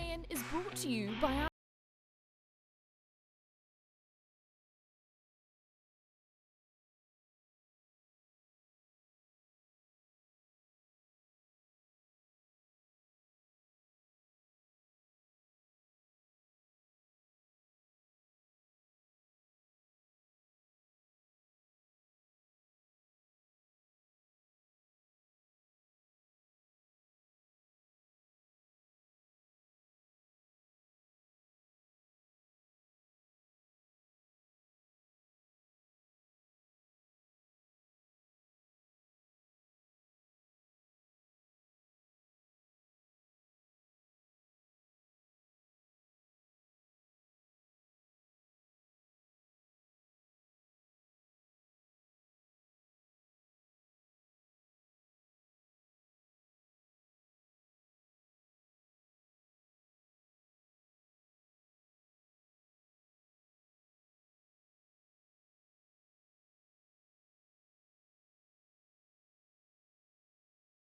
Ryan is brought to you by our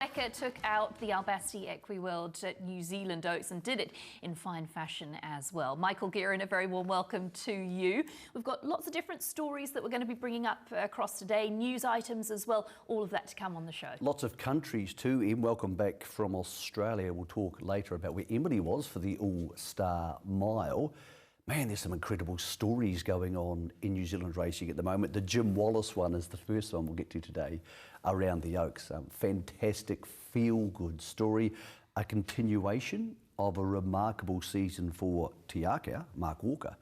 Becca took out the Albacete Equiworld at New Zealand Oaks and did it in fine fashion as well. Michael Guerin, a very warm welcome to you. We've got lots of different stories that we're going to be bringing up across today, news items as well, all of that to come on the show. Lots of countries too. Em, welcome back from Australia. We'll talk later about where Emily was for the All-Star Mile. Man, there's some incredible stories going on in New Zealand racing at the moment. The Jim Wallace one is the first one we'll get to today around the Oaks. Fantastic, feel-good story. A continuation of a remarkable season for Tiaka, Mark Walker,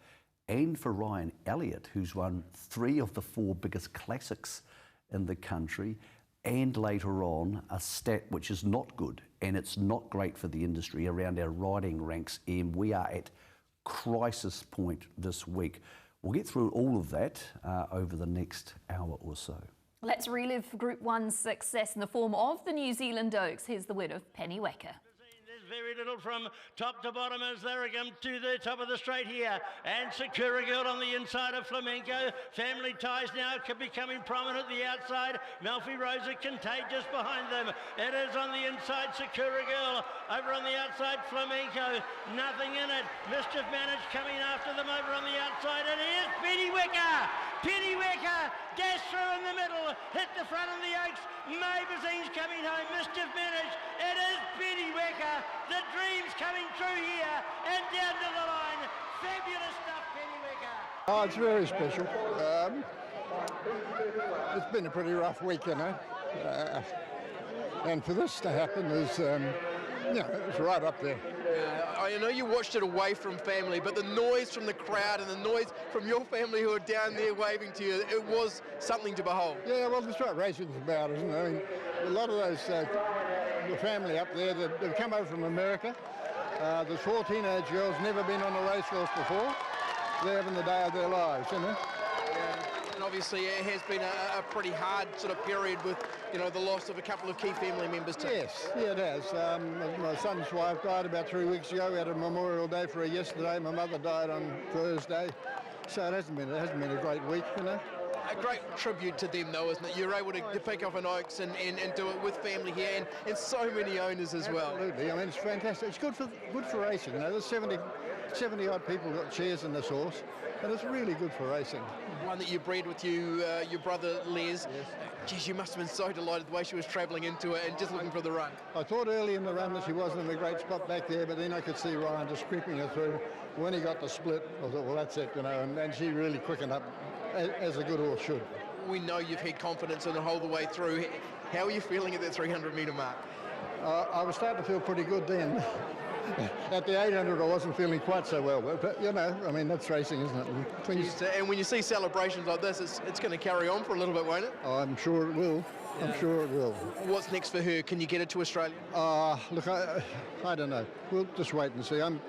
and for Ryan Elliott, who's won 3 of the 4 biggest classics in the country. And later on, a stat which is not good, and it's not great for the industry around our riding ranks. And we are at crisis point this week. We'll get through all of that over the next hour or so. Let's relive Group 1's success in the form of the New Zealand Oaks. Here's the win of Penny Wecker. Very little from top to bottom as they come to the top of the straight here. And Sakura Girl on the inside of Flamenco. Family Ties now becoming prominent at the outside. Melfi Rosa contagious behind them. It is on the inside Sakura Girl. Over on the outside Flamenco. Nothing in it. Mischief Managed coming after them over on the outside. And here's Penny Wecker. Penny Wecker dash through in the middle. Hit the front of the Oaks. Maybasine's coming home. Mischief Managed. It is Penny Wecker. The dream's coming true here and down to the line. Fabulous stuff, Penny Wecker. Oh, it's very special. It's been a pretty rough week, you know. And for this to happen is, it's right up there. I know you watched it away from family, but the noise from the crowd and the noise from your family who are down there waving to you, it was something to behold. Yeah, well, that's what racing's about, isn't it? I mean, a lot of those, the family up there, they've come over from America. There's 4 teenage girls, never been on a racecourse before. They're having the day of their lives, you know. And obviously it has been a pretty hard sort of period with, the loss of a couple of key family members too. Yes, yeah, it has. My son's wife died about 3 weeks ago. We had a Memorial Day for her yesterday. My mother died on Thursday. So it hasn't been a great week, you know. A great tribute to them though, isn't it? You're able to pick off an Oaks and do it with family here and so many owners as well. Absolutely. I mean, it's fantastic. It's good for racing. You know, there's 70 odd people got shares in this horse, and it's really good for racing. One that you bred with your brother Les. Yes. Geez, you must have been so delighted the way she was travelling into it and just looking for the run. I thought early in the run that she wasn't in a great spot back there, but then I could see Ryan just creeping her through. When he got the split, I thought, well, that's it, and she really quickened up, as a good horse should. We know you've had confidence in the whole the way through. How are you feeling at that 300-metre mark? I was starting to feel pretty good then. At the 800, I wasn't feeling quite so well, but I mean, that's racing, isn't it? And when you see celebrations like this, it's going to carry on for a little bit, won't it? I'm sure it will. Yeah. I'm sure it will. What's next for her? Can you get her to Australia? Look, I don't know. We'll just wait and see. I'm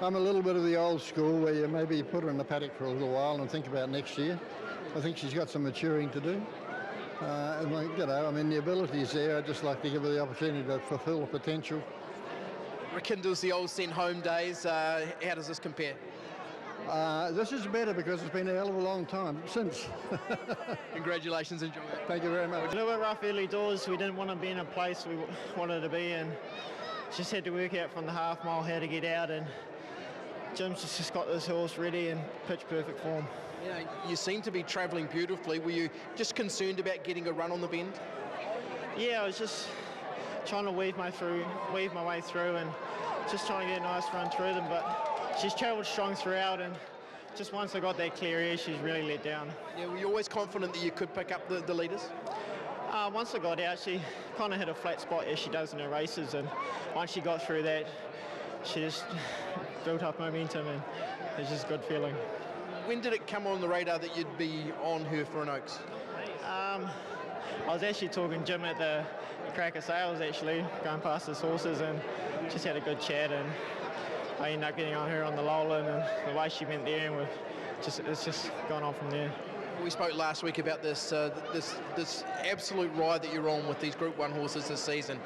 a little bit of the old school where you maybe put her in the paddock for a little while and think about next year. I think she's got some maturing to do. I mean, the ability's there. I'd just like to give her the opportunity to fulfil the potential. Rekindles the old sent home days. How does this compare? This is better because it's been a hell of a long time since. Congratulations, enjoy it. Thank you very much. A little bit rough early doors. We didn't want to be in a place we wanted to be in. just had to work out from the half mile how to get out, and Jim's just got this horse ready in pitch perfect form. You know, you seem to be travelling beautifully. Were you just concerned about getting a run on the bend? Yeah, I was just trying to weave my way through and just trying to get a nice run through them, but she's travelled strong throughout, and just once I got that clear air, she's really let down. Yeah, were you always confident that you could pick up the leaders? Once I got out, she kind of hit a flat spot as she does in her races, and once she got through that, she just built up momentum, and it's just a good feeling. When did it come on the radar that you'd be on her for an Oaks? I was actually talking to Jim at the Cracker Sales, actually, going past his horses, and just had a good chat, and I ended up getting on her on the Lowland, and the way she went there, and it's just gone on from there. We spoke last week about this absolute ride that you're on with these Group 1 horses this season.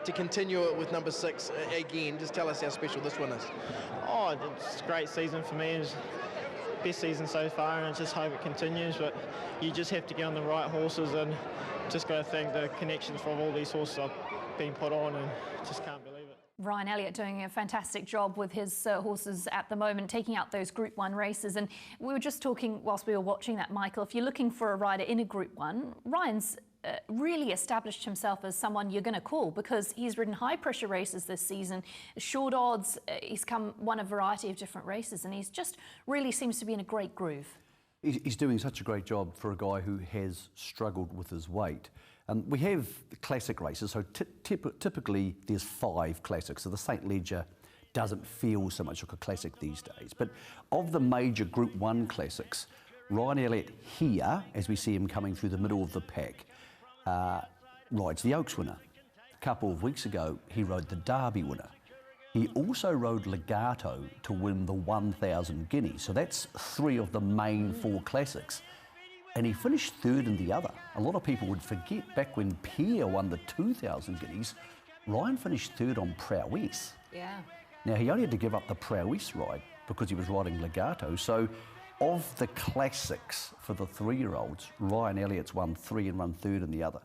To continue it with number 6 again, just tell us how special this one is. Oh, it's a great season for me. It's best season so far, and I just hope it continues, but you just have to get on the right horses, and just got to thank the connections from all these horses I've been put on, and just can't believe it. Ryan Elliott doing a fantastic job with his horses at the moment, taking out those Group 1 races. And we were just talking whilst we were watching that, Michael, if you're looking for a rider in a Group 1, Ryan's really established himself as someone you're going to call, because he's ridden high pressure races this season, short odds, he's won a variety of different races, and he's just really seems to be in a great groove. He's doing such a great job for a guy who has struggled with his weight. We have classic races, so typically there's 5 classics, so the St Ledger doesn't feel so much like a classic these days. But of the major Group 1 classics, Ryan Elliott here, as we see him coming through the middle of the pack, rides the Oaks winner. A couple of weeks ago, he rode the Derby winner. He also rode Legato to win the 1,000 guineas. So that's 3 of the main 4 classics. And he finished 3rd in the other. A lot of people would forget back when Pierre won the 2,000 guineas, Ryan finished 3rd on Prowess. Yeah. Now, he only had to give up the Prowess ride because he was riding Legato. So of the classics for the 3-year-olds, Ryan Elliott's won 3 and run 3rd in the other.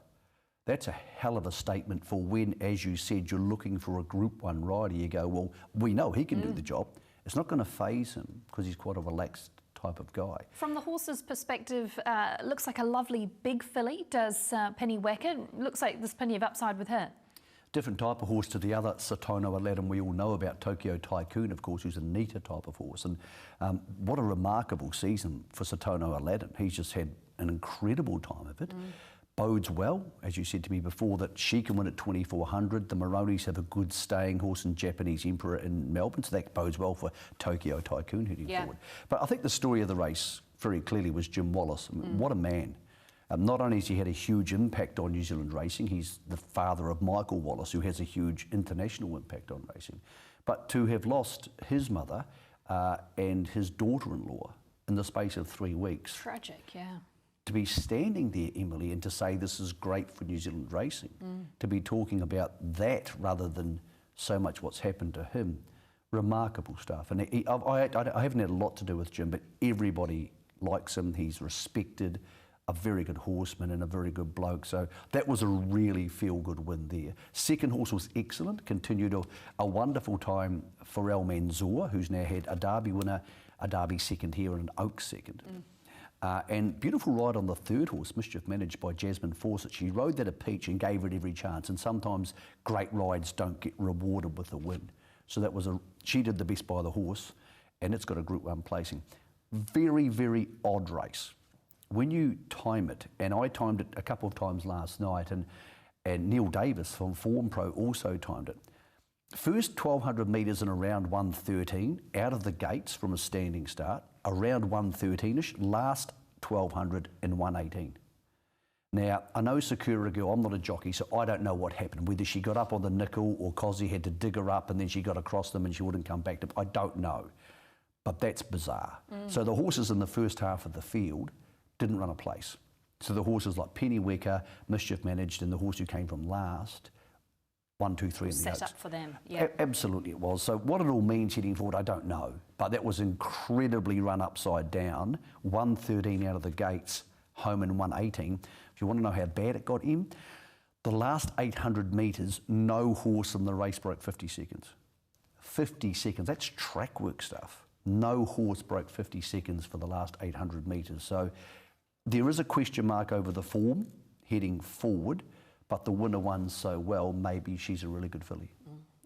That's a hell of a statement for when, as you said, you're looking for a Group 1 rider. You go, well, we know he can do the job. It's not going to faze him because he's quite a relaxed type of guy. From the horse's perspective, looks like a lovely big filly, does Penny Wacker. Looks like there's plenty of upside with her. Different type of horse to the other Satono Aladdin we all know about, Tokyo Tycoon, of course, who's a neater type of horse. And what a remarkable season for Satono Aladdin. He's just had an incredible time of it. Bodes well, as you said to me before, that she can win at 2,400. The Maronis have a good staying horse in Japanese Emperor in Melbourne, so that bodes well for Tokyo Tycoon heading forward. But I think the story of the race very clearly was Jim Wallace. I mean, what a man. Not only has he had a huge impact on New Zealand racing, he's the father of Michael Wallace, who has a huge international impact on racing, but to have lost his mother and his daughter-in-law in the space of 3 weeks. Tragic, yeah. To be standing there, Emily, and to say this is great for New Zealand racing, to be talking about that rather than so much what's happened to him, remarkable stuff. And I haven't had a lot to do with Jim, but everybody likes him. He's respected, a very good horseman and a very good bloke. So that was a really feel-good win there. Second horse was excellent, continued a wonderful time for El Manzoor, who's now had a Derby winner, a Derby second here and an Oaks second. And beautiful ride on the 3rd horse, Mischief Managed by Jasmine Fawcett. She rode that a peach and gave it every chance, and sometimes great rides don't get rewarded with a win. So that was she did the best by the horse, and it's got a Group 1 placing. Very, very odd race. When you time it, and I timed it a couple of times last night, and Neil Davis from Form Pro also timed it. First 1,200 metres in around 1:13, out of the gates from a standing start, around 1:13ish, last 1,200 in 1:18. Now, I know Sakura Girl, I'm not a jockey, so I don't know what happened, whether she got up on the nickel or Cozzy had to dig her up and then she got across them and she wouldn't come back to I don't know, but that's bizarre. So the horses in the first half of the field didn't run a place. So the horses like Penny Wacker, Mischief Managed, and the horse who came from last, 1, 2, 3 in the set Oaks. up for them, yeah. Absolutely it was. So what it all means heading forward, I don't know. But that was incredibly run upside down. 1:13 out of the gates, home in 1:18. If you want to know how bad it got in, The last 800 metres, no horse in the race broke 50 seconds. 50 seconds, that's track work stuff. No horse broke 50 seconds for the last 800 metres. So there is a question mark over the form heading forward, but the winner won so well, maybe she's a really good filly.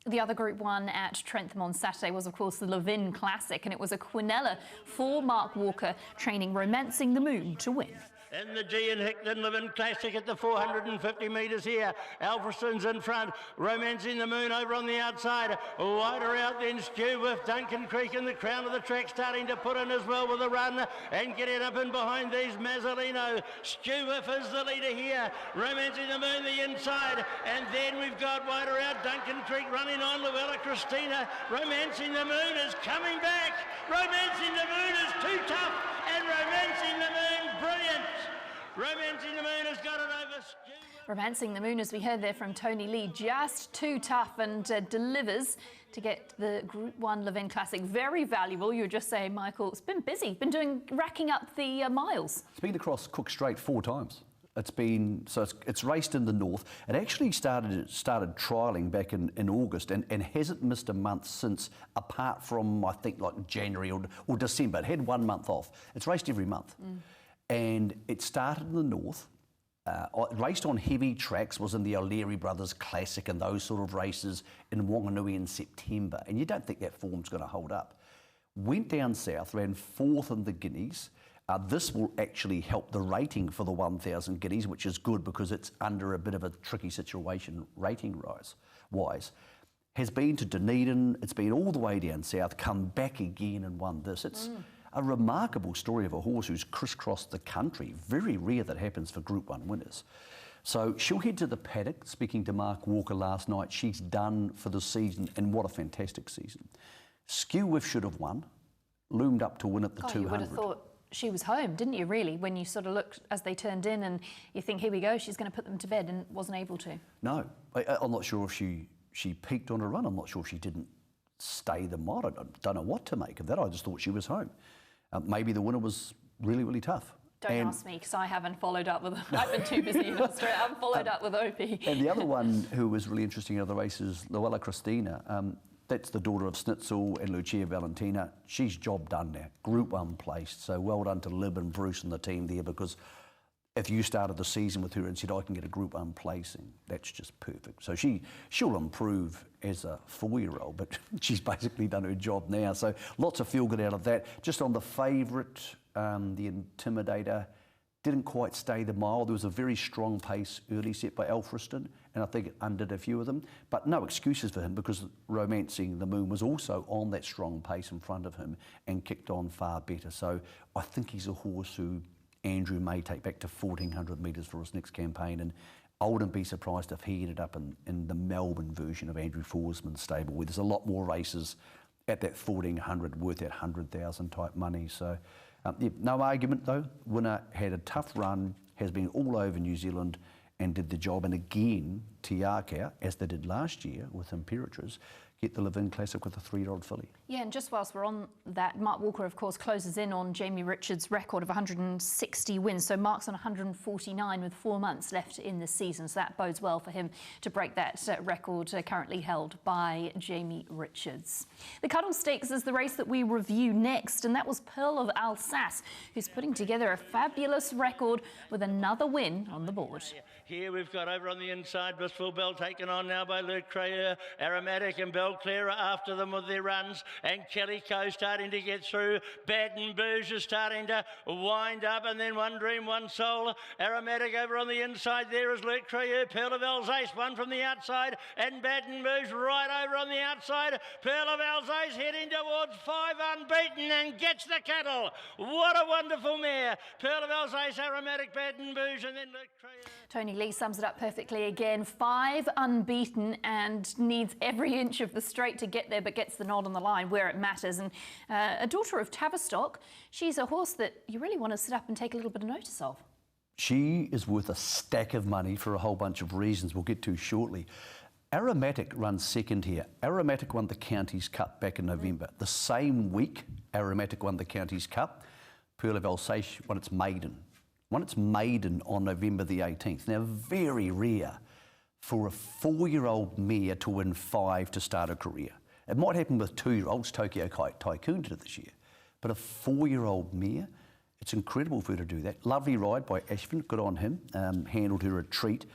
The other Group 1 at Trentham on Saturday was, of course, the Levin Classic, and it was a Quinella for Mark Walker training Romancing the Moon to win. In the G and Hickton Levin Classic at the 450 metres here. Alfredson's in front, Romancing the Moon over on the outside. Wider out then Stew with Duncan Creek in the crown of the track, starting to put in as well with a run and getting up in behind these. Mazzolino. Stew is the leader here. Romancing the Moon the inside, and then we've got wider out Duncan Creek running on. Luella Christina. Romancing the Moon is coming back. Romancing the Moon is too tough, and Romancing the Moon brilliant. Romancing the Moon has got it over Stew. Romancing the Moon, as we heard there from Tony Lee, just too tough, and delivers to get the Group 1 Levin Classic. Very valuable. You were just saying, Michael, it's been busy, racking up the miles. It's been across Cook Strait 4 times. It's raced in the north. It actually started trialling back in August and hasn't missed a month since, apart from I think like January or December. It had 1 month off. It's raced every month. And it started in the north, raced on heavy tracks, was in the O'Leary Brothers Classic and those sort of races in Wanganui in September, and you don't think that form's going to hold up. Went down south, ran 4th in the Guineas. This will actually help the rating for the 1,000 Guineas, which is good because it's under a bit of a tricky situation rating-wise. Has been to Dunedin, it's been all the way down south, come back again and won this. It's a remarkable story of a horse who's crisscrossed the country. Very rare that happens for Group 1 winners. So she'll head to the paddock. Speaking to Mark Walker last night, she's done for the season, and what a fantastic season. Skew Whiff should have won, loomed up to win at the 200. You would have thought she was home, didn't you, really, when you sort of looked as they turned in and you think, here we go, she's going to put them to bed, and wasn't able to. No, I'm not sure if she peaked on her run. I'm not sure if she didn't stay the mile. I don't know what to make of that. I just thought she was home. Maybe the winner was really, really tough. Don't ask me, because I haven't followed up with I've been too busy in Australia. I haven't followed up with Opie. And the other one who was really interesting in the race is Luella Christina. That's the daughter of Snitzel and Lucia Valentina. She's job done now, Group 1 placed. So well done to Lib and Bruce and the team there, because if you started the season with her and said, I can get a Group 1 placing, that's just perfect. So she'll improve as a 4-year-old, but she's basically done her job now. So lots of feel good out of that. Just on the favourite, the Intimidator, didn't quite stay the mile. There was a very strong pace early set by Alfreston, and I think it undid a few of them. But no excuses for him, because Romancing the Moon was also on that strong pace in front of him and kicked on far better. So I think he's a horse who Andrew may take back to 1,400 metres for his next campaign, and I wouldn't be surprised if he ended up in the Melbourne version of Andrew Forsman's stable, where there's a lot more races at that 1,400 worth that 100,000 type money. So no argument though. Winner had a tough run, has been all over New Zealand and did the job. And again, Te Akau, as they did last year with Imperatriz, get the Levin Classic with a 3-year-old filly. Yeah, and just whilst we're on that, Mark Walker, of course, closes in on Jamie Richards' record of 160 wins. So Mark's on 149 with 4 months left in the season. So that bodes well for him to break that record currently held by Jamie Richards. The Cuddle Stakes is the race that we review next, and that was Pearl of Alsace, who's putting together a fabulous record with another win on the board. Here we've got over on the inside, Blissful Bell taken on now by Luke Crayeur, Aromatic and Bell Clara after them with their runs, and Kelly Coe starting to get through. Baton Bouge is starting to wind up, and then One Dream, One Soul. Aromatic over on the inside there is Luke Crayeur, Pearl of Alsace, one from the outside, and Baton Bouge right over on the outside. Pearl of Alsace heading towards 5 unbeaten and gets the Cuddle. What a wonderful mare. Pearl of Alsace, Aromatic, Baton Bouge, and then Luke Crayeur. Tony Lee sums it up perfectly again. 5 unbeaten and needs every inch of the straight to get there, but gets the nod on the line where it matters. And a daughter of Tavistock, she's a horse that you really want to sit up and take a little bit of notice of. She is worth a stack of money for a whole bunch of reasons we'll get to shortly. Aromatic runs second here. Aromatic won the Counties Cup back in November. The same week, Aromatic won the Counties Cup. Pearl of Alsace won its maiden. Won its maiden on November the 18th. Now, very rare for a 4-year-old mare to win 5 to start a career. It might happen with 2-year-olds. Tokyo Tycoon did it this year. But a 4-year-old mare, it's incredible for her to do that. Lovely ride by Ashvin, good on him, handled her a treat.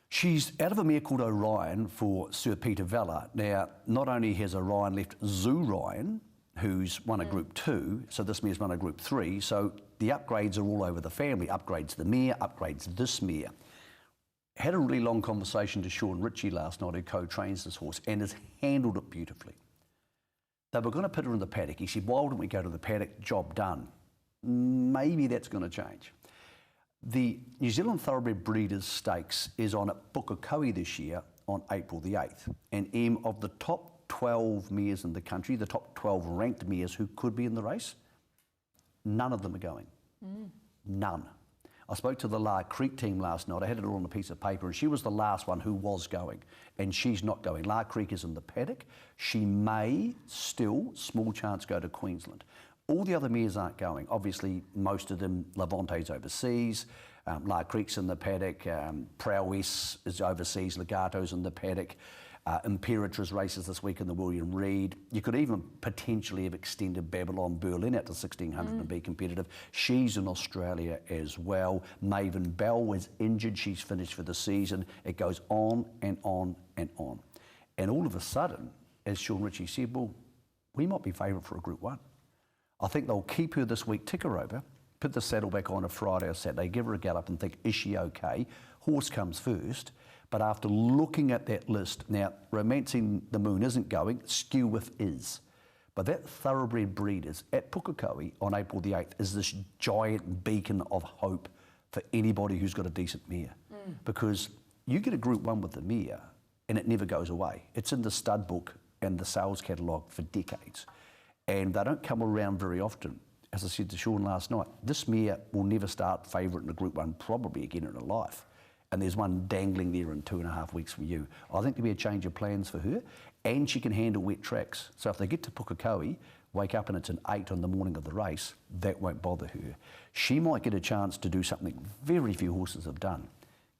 She's out of a mare called Orion for Sir Peter Vella. Now, not only has Orion left Zoo Ryan, who's won a Group 2, so this mare's won a Group 3, so the upgrades are all over the family. Upgrades the mare, upgrades this mare. Had a really long conversation to Sean Ritchie last night, who co-trains this horse, and has handled it beautifully. They were going to put her in the paddock. He said, why wouldn't we go to the paddock? Job done. Maybe that's going to change. The New Zealand Thoroughbred Breeders' Stakes is on at Pukekohe this year on April the 8th. And of the top 12 mares in the country, the top 12 ranked mares who could be in the race, none of them are going. None. I spoke to the La Creek team last night. I had it all on a piece of paper, and she was the last one who was going, and she's not going. La Creek is in the paddock. She may still, small chance, go to Queensland. All the other mares aren't going. Obviously, most of them, Levante's overseas, La Creek's in the paddock, Prowess is overseas, Legato's in the paddock, Imperatrice races this week in the William Reid. You could even potentially have extended Babylon Berlin out to 1600 and be competitive. She's in Australia as well. Maven Bell was injured. She's finished for the season. It goes on and on and on. And all of a sudden, as Sean Ritchie said, well, we might be favourite for a Group 1. I think they'll keep her this week, tick her over, put the saddle back on a Friday or Saturday, give her a gallop and think, is she okay? Horse comes first. But after looking at that list, now, Romancing the Moon isn't going, Skew With is. But that Thoroughbred Breeders at Pukekohe on April the 8th is this giant beacon of hope for anybody who's got a decent mare. Because you get a Group 1 with the mare and it never goes away. It's in the stud book and the sales catalogue for decades. And they don't come around very often. As I said to Sean last night, this mare will never start favourite in a Group 1 probably again in her life. And there's one dangling there in 2.5 weeks from you. I think there'll be a change of plans for her, and she can handle wet tracks. So if they get to Pukekohe, wake up and it's an 8 on the morning of the race, that won't bother her. She might get a chance to do something very few horses have done.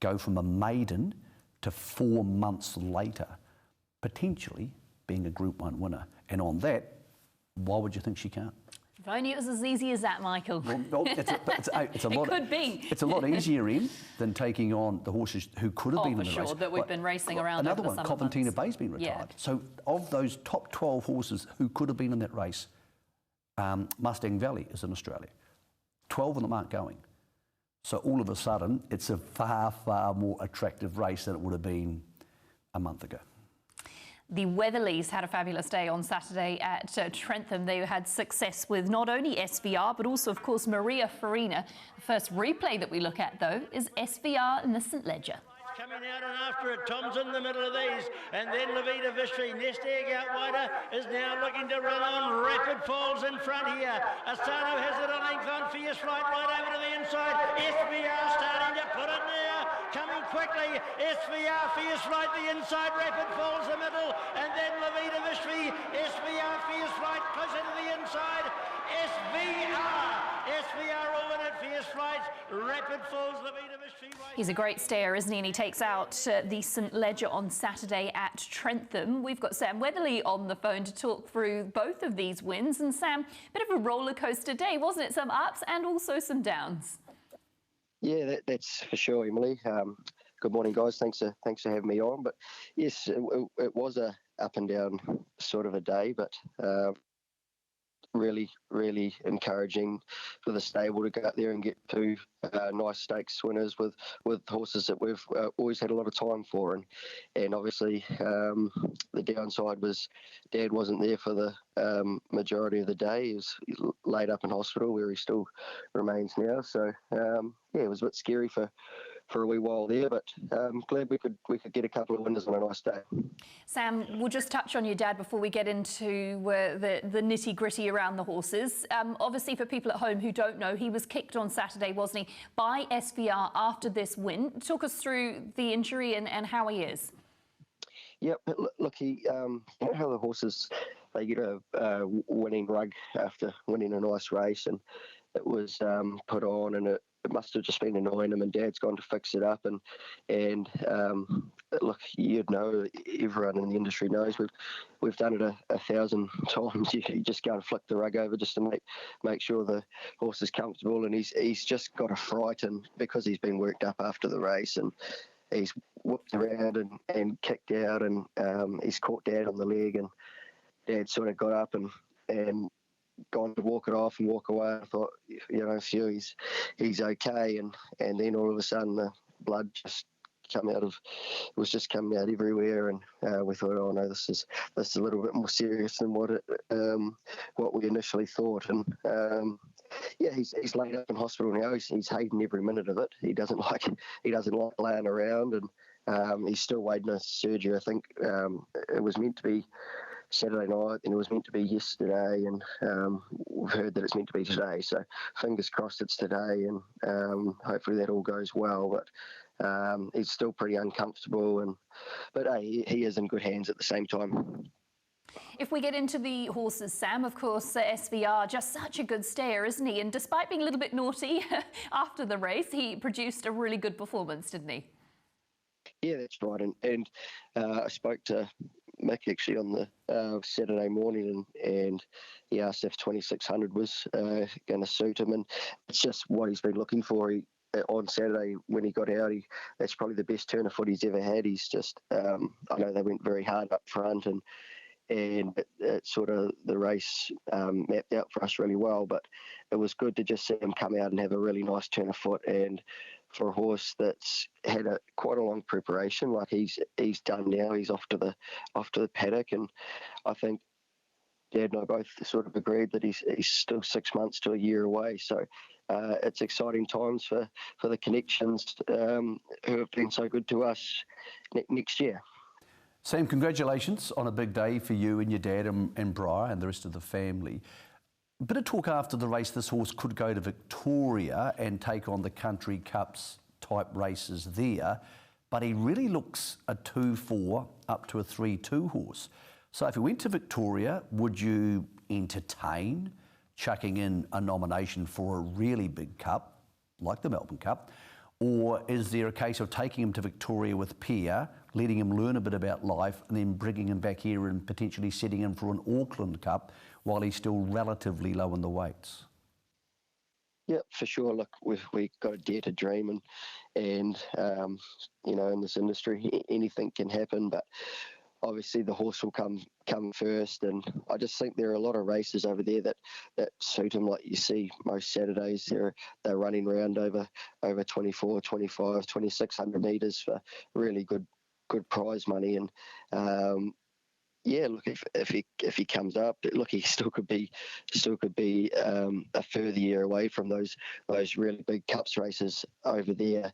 Go from a maiden to 4 months later, potentially being a Group 1 winner. And on that, why would you think she can't? If only it was as easy as that, Michael. Well, it's a lot. It could be. It's a lot easier than taking on the horses who could have been in the race. For sure, that we've been racing around. Another over the one, summer Coventina months. Bay's been retired. Yeah. So of those top 12 horses who could have been in that race, Mustang Valley is in Australia. 12 of them aren't going. So all of a sudden, it's a far, far more attractive race than it would have been a month ago. The Weatherleys had a fabulous day on Saturday at Trentham. They had success with not only SVR, but also, of course, Maria Farina. The first replay that we look at, though, is SVR and the St. Ledger. Coming out and after it, Tom's in the middle of these, and then Levita Vistry, Nest Egg out wider, is now looking to run on. Rapid Falls in front here. Asano has it a length on. Fierce Flight right over to the inside. SVR starting to put it now. Coming quickly, SVR, Fierce Flight the inside, Rapid Falls the middle, and then Levita Vistry, SVR, Fierce Flight closer to the inside. SVR will win it, Fierce Flight, Rapid Falls, Levita Vistry. He's a great stayer, isn't he? And he takes out the St. Ledger on Saturday at Trentham. We've got Sam Weatherley on the phone to talk through both of these wins. And Sam, bit of a roller coaster day, wasn't it? Some ups and also some downs. Yeah, that's for sure, Emily. Good morning, guys. Thanks for having me on. But yes, it was a up and down sort of a day, but really, really encouraging for the stable to go out there and get two nice stakes winners with horses that we've always had a lot of time for. And obviously the downside was Dad wasn't there for the majority of the day. He was laid up in hospital where he still remains now. So, yeah, it was a bit scary for a wee while there, but glad we could get a couple of winners on a nice day. Sam, we'll just touch on your dad before we get into the nitty-gritty around the horses. Obviously, for people at home who don't know, he was kicked on Saturday, wasn't he, by SVR after this win. Talk us through the injury and how he is. Yep, look, he, you know how the horses, they get a winning rug after winning a nice race, and it was put on, and it must have just been annoying him, and Dad's gone to fix it up. And look, you'd know, everyone in the industry knows, we've done it a 1,000 times. You just go and flick the rug over just to make sure the horse is comfortable, and he's just got a fright, and because he's been worked up after the race, and he's whipped around and kicked out, and he's caught Dad on the leg, and Dad sort of got up and gone to walk it off and walk away. I thought, phew, he's okay, and then all of a sudden the blood was just coming out everywhere, and we thought, oh no, this is a little bit more serious than what we initially thought. And he's laid up in hospital now. He's hating every minute of it. He doesn't like laying around, and he's still waiting on surgery. I think it was meant to be Saturday night, and it was meant to be yesterday, and we've heard that it's meant to be today. So fingers crossed it's today, and hopefully that all goes well. But he's still pretty uncomfortable, but hey, he is in good hands at the same time. If we get into the horses, Sam, of course, SVR, just such a good stayer, isn't he? And despite being a little bit naughty after the race, he produced a really good performance, didn't he? Yeah, that's right. And I spoke to Mick actually on the Saturday morning, and he asked if 2600 was going to suit him, and it's just what he's been looking for. On Saturday when he got out, that's probably the best turn of foot he's ever had. He's just, I know they went very hard up front, and it sort of, the race mapped out for us really well, but it was good to just see him come out and have a really nice turn of foot. And for a horse that's had quite a long preparation, like he's done now, he's off to the paddock, and I think Dad and I both sort of agreed that he's still 6 months to a year away. So it's exciting times for the connections who have been so good to us next year. Sam, congratulations on a big day for you and your dad and Briar and the rest of the family. A bit of talk after the race, this horse could go to Victoria and take on the Country Cups type races there, but he really looks a 2-4 up to a 3-2 horse. So if he went to Victoria, would you entertain chucking in a nomination for a really big cup, like the Melbourne Cup? Or is there a case of taking him to Victoria with Pierre, letting him learn a bit about life, and then bringing him back here and potentially setting him for an Auckland Cup while he's still relatively low in the weights? Yeah, for sure. Look, we've got to dare to dream, and in this industry, anything can happen. But obviously, the horse will come first, and I just think there are a lot of races over there that suit him. Like you see most Saturdays, they're running around over 24, 25, 2600 metres for really good prize money. And look, if he comes up, look, he still could be a further year away from those really big cups races over there.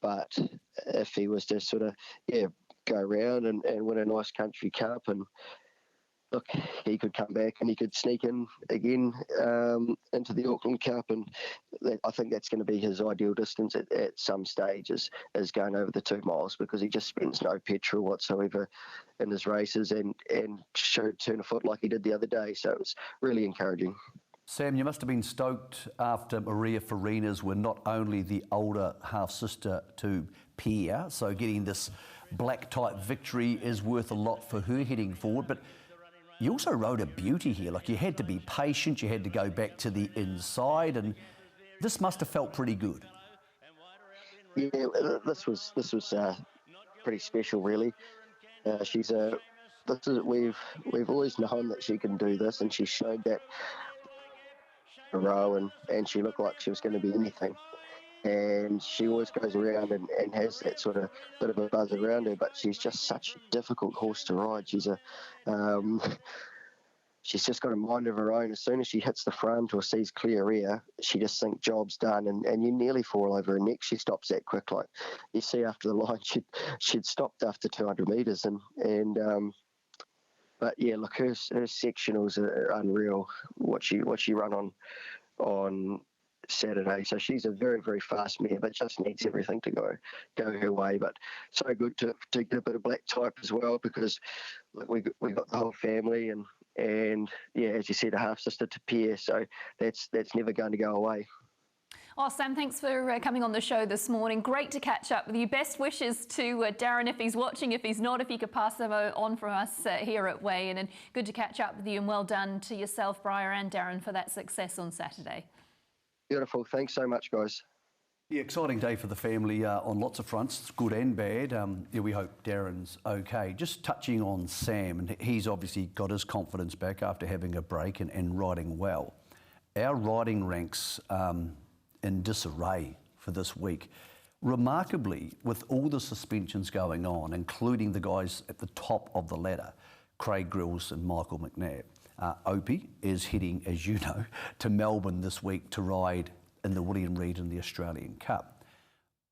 But if he was to sort of go around and win a nice country cup, and look, he could come back and he could sneak in again into the Auckland Cup, and I think that's going to be his ideal distance at some stage is going over the 2 miles, because he just spends no petrol whatsoever in his races and showed turn of foot like he did the other day. So it was really encouraging. Sam, you must have been stoked after Maria Farina's were not only the older half-sister to Pierre, so getting this black-type victory is worth a lot for her heading forward, but you also rode a beauty here. Like, you had to be patient, you had to go back to the inside, and this must have felt pretty good. Yeah, this was pretty special, really. We've always known that she can do this, and she showed that a row, and she looked like she was going to be anything. And she always goes around and has that sort of bit of a buzz around her, but she's just such a difficult horse to ride. She's just got a mind of her own. As soon as she hits the front or sees clear air, she just thinks job's done, and you nearly fall over her neck. She stops that quick. Like you see after the line, she'd stopped after 200 metres, but yeah, look, her sectionals are unreal. What she run on Saturday. So she's a very, very fast mare, but just needs everything to go her way. But so good to get a bit of black type as well, because look, we got the whole family, and yeah, as you said, a half sister to Pierre, so that's never going to go away. Oh, Sam, thanks for coming on the show this morning. Great to catch up with you. Best wishes to Darren if he's watching. If he's not, if you could pass them on from us here at Weigh-In. And good to catch up with you, and well done to yourself, Briar and Darren, for that success on Saturday. Beautiful. Thanks so much, guys. Yeah, exciting day for the family on lots of fronts, good and bad. Yeah, we hope Darren's okay. Just touching on Sam, and he's obviously got his confidence back after having a break and riding well. Our riding ranks in disarray for this week. Remarkably, with all the suspensions going on, including the guys at the top of the ladder, Craig Grills and Michael McNabb, Opie is heading, as you know, to Melbourne this week to ride in the William Reid and the Australian Cup.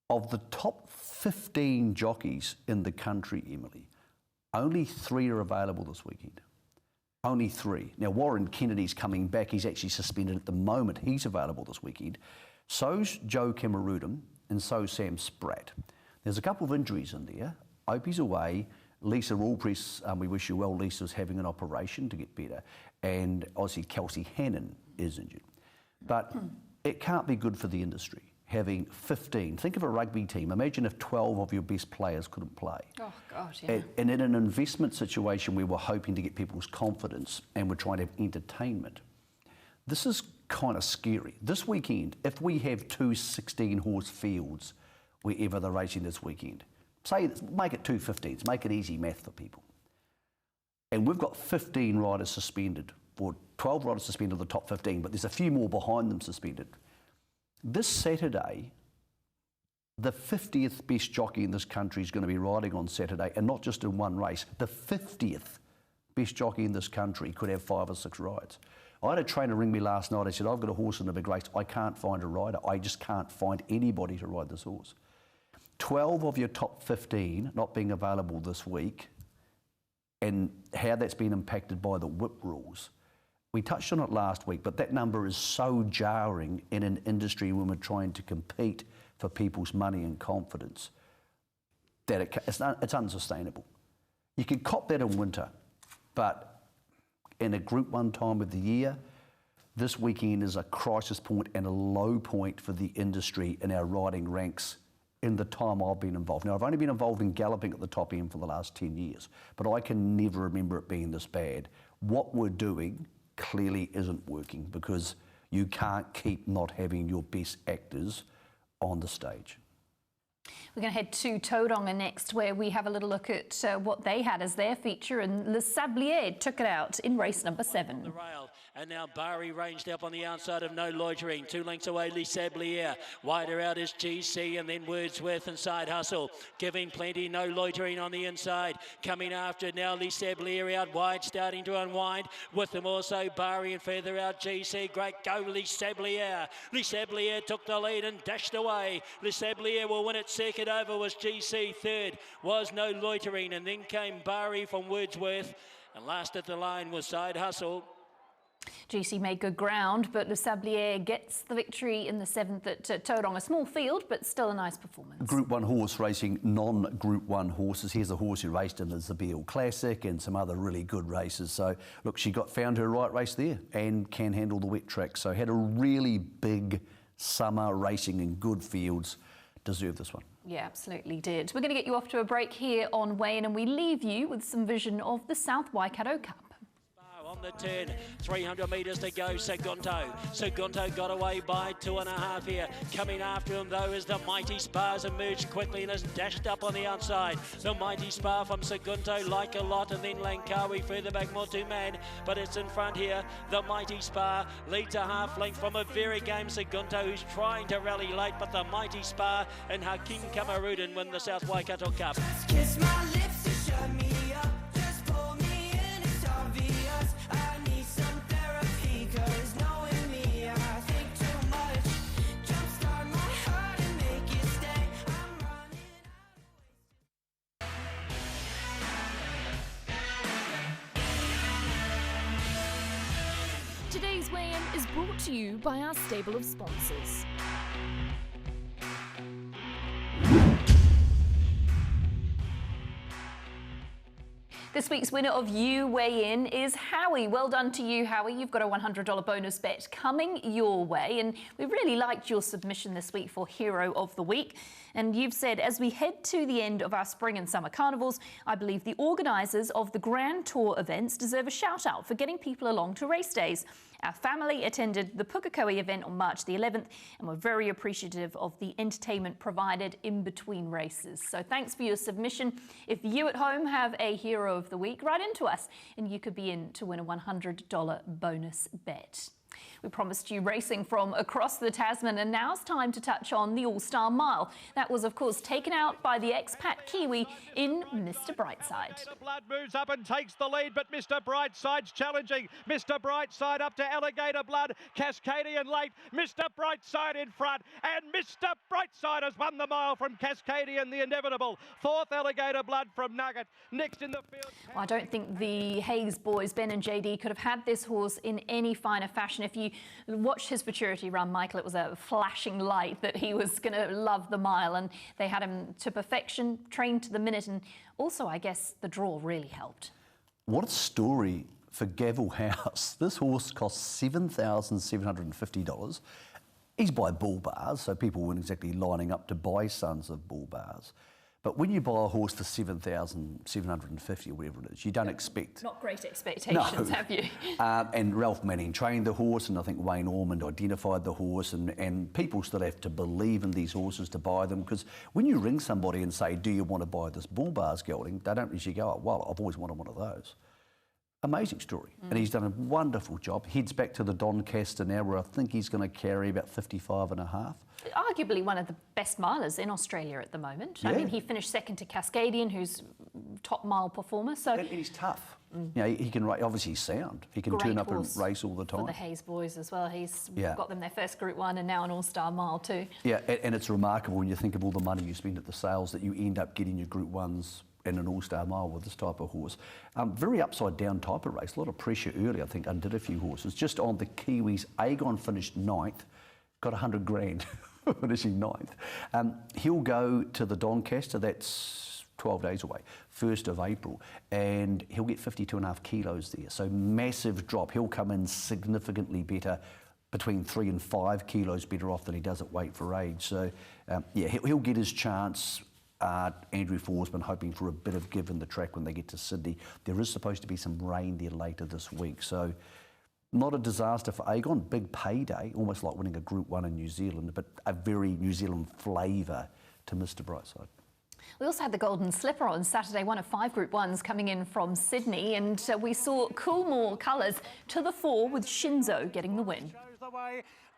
Of the top 15 jockeys in the country, Emily, only 3 are available this weekend. Only 3. Now, Warren Kennedy's coming back. He's actually suspended at the moment. He's available this weekend. So's Joe Cameroon and so's Sam Spratt. There's a couple of injuries in there. Opie's away. Lisa Allpress, we wish you well, Lisa's having an operation to get better. And obviously Kelsey Hannon is injured. But it can't be good for the industry having 15. Think of a rugby team. Imagine if 12 of your best players couldn't play. Oh, God, yeah. And in an investment situation, we were hoping to get people's confidence and we're trying to have entertainment. This is kind of scary. This weekend, if we have 2 16-horse fields wherever they're racing this weekend, say, make it 2 15s, make it easy math for people. And we've got 15 riders suspended, or 12 riders suspended of the top 15, but there's a few more behind them suspended. This Saturday, the 50th best jockey in this country is going to be riding on Saturday, and not just in one race. The 50th best jockey in this country could have 5 or 6 rides. I had a trainer ring me last night. I said, I've got a horse in a big race. I can't find a rider. I just can't find anybody to ride this horse. 12 of your top 15 not being available this week, and how that's been impacted by the whip rules. We touched on it last week, but that number is so jarring in an industry when we're trying to compete for people's money and confidence that it's unsustainable. You can cop that in winter, but in a Group 1 time of the year, this weekend is a crisis point and a low point for the industry in our riding ranks in the time I've been involved. Now, I've only been involved in galloping at the top end for the last 10 years, but I can never remember it being this bad. What we're doing clearly isn't working because you can't keep not having your best actors on the stage. We're going to head to Tauranga next, where we have a little look at what they had as their feature, and Le Sablier took it out in race number 7. The rail, and now Bari ranged up on the outside of No Loitering. 2 lengths away, Le Sablier. Wider out is GC, and then Wordsworth and Side Hustle, giving plenty. No Loitering on the inside. Coming after it now, Le Sablier out wide, starting to unwind. With them also Bari, and further out GC. Great go, Le Sablier. Le Sablier took the lead and dashed away. Le Sablier will win it second. Over was GC, third was No Loitering, and then came Bari from Wordsworth, and last at the line was Side Hustle. GC made good ground, but Le Sablier gets the victory in the 7th at Tauranga. A small field, but still a nice performance. Group 1 horse racing non-Group 1 horses. Here's a horse who raced in the SVR Classic and some other really good races. So, look, she found her right race there and can handle the wet track. So, had a really big summer racing in good fields. Deserved this one. Yeah, absolutely did. We're going to get you off to a break here on Weigh-In, and we leave you with some vision of the South Waikato Cup. On the turn, 300 metres to go, Segunto got away by 2.5 here. Coming after him though is the Mighty Spars, emerged quickly and has dashed up on the outside. The Mighty Spar from Segunto like a lot, and then Langkawi further back, more two-man, but it's in front here. The Mighty Spar leads a half length from a very game Segunto, who's trying to rally late, but the Mighty Spar and Hakim Cameroon win the South Waikato Cup. Just kiss my lips to shut me up. Just pull me in, it's obvious. I need some therapy, cause knowing me, I think too much. Jumpstart my heart and make it stay. I'm running out. Today's weigh-in is brought to you by our stable of sponsors. This week's winner of You Weigh In is Howie. Well done to you, Howie. You've got a $100 bonus bet coming your way. And we really liked your submission this week for Hero of the Week. And you've said, as we head to the end of our spring and summer carnivals, I believe the organisers of the Grand Tour events deserve a shout out for getting people along to race days. Our family attended the Pukekohe event on March the 11th and were very appreciative of the entertainment provided in between races. So thanks for your submission. If you at home have a Hero of the Week, write into us and you could be in to win a $100 bonus bet. We promised you racing from across the Tasman, and now it's time to touch on the All-Star Mile. That was, of course, taken out by the expat Kiwi in Mr. Brightside. Blood moves up and takes the lead, but Mr. Brightside's challenging. Mr. Brightside up to Alligator Blood, Cascadian late, Mr. Brightside in front, and Mr. Brightside has won the mile from Cascadian, the inevitable. Fourth, Alligator Blood from Nugget. Next in the field... Well, I don't think the Hayes boys, Ben and JD, could have had this horse in any finer fashion. If you watched his futurity run, Michael, it was a flashing light that he was going to love the mile, and they had him to perfection, trained to the minute, and also, I guess, the draw really helped. What a story for Gavel House. This horse cost $7,750. He's by bull bars, so people weren't exactly lining up to buy sons of bull bars. But when you buy a horse for $7,750 or whatever it is, you don't expect... Not great expectations, have you? And Ralph Manning trained the horse, and I think Wayne Ormond identified the horse, and people still have to believe in these horses to buy them, because when you ring somebody and say, do you want to buy this bull bars gelding, they don't usually go, oh, well, I've always wanted one of those. Amazing story. And he's done a wonderful job. Heads back to the Doncaster now, where I think he's going to carry about 55.5. Arguably one of the best milers in Australia at the moment. Yeah. I mean, he finished second to Cascadian, who's top mile performer. So And he's tough. You know, he can race, obviously he's sound. He can Great turn up and horse race all the time. for the Hayes boys as well. He's got them their first Group 1 and now an All-Star Mile too. Yeah, and it's remarkable when you think of all the money you spend at the sales that you end up getting your Group 1s and an All-Star Mile with this type of horse. Very upside-down type of race. A lot of pressure early, I think, undid a few horses. Just on the Kiwis, Aegon finished 9th, got 100 grand finishing 9th. He'll go to the Doncaster, that's 12 days away, 1st of April, and he'll get 52.5 kilos there. So massive drop. He'll come in significantly better, between 3 and 5 kilos better off than he does at weight for age. So, yeah, he'll get his chance. Andrew Forsman hoping for a bit of give in the track when they get to Sydney. There is supposed to be some rain there later this week, so not a disaster for Aegon. Big payday, almost like winning a Group 1 in New Zealand, but a very New Zealand flavour to Mr. Brightside. We also had the Golden Slipper on Saturday, one of 5 Group 1s coming in from Sydney, and we saw Coolmore colours to the fore with Shinzo getting the win.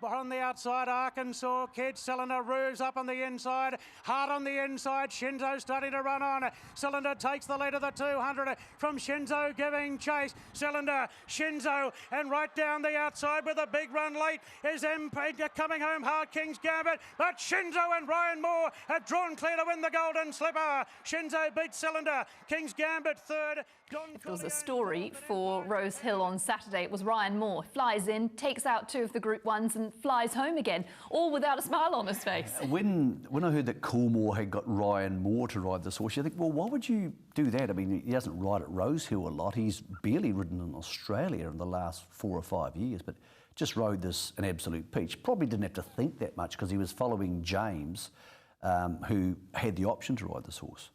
On the outside, Arkansas Kid, Cylinder Ruse up on the inside, hard on the inside, Shinzo starting to run on. Cylinder takes the lead of the 200 from Shinzo giving chase. Cylinder, Shinzo, and right down the outside with a big run late is MP coming home hard, King's Gambit, but Shinzo and Ryan Moore have drawn clear to win the Golden Slipper. Shinzo beats Cylinder, King's Gambit third. If there was a story for Rose Hill on Saturday, it was Ryan Moore. Flies in, takes out 2 of the Group 1s and flies home again, all without a smile on his face. When I heard that Coolmore had got Ryan Moore to ride this horse, you think, well, why would you do that? I mean, he doesn't ride at Rose Hill a lot. He's barely ridden in Australia in the last 4 or 5 years, but just rode this an absolute peach. Probably didn't have to think that much because he was following James, who had the option to ride this horse.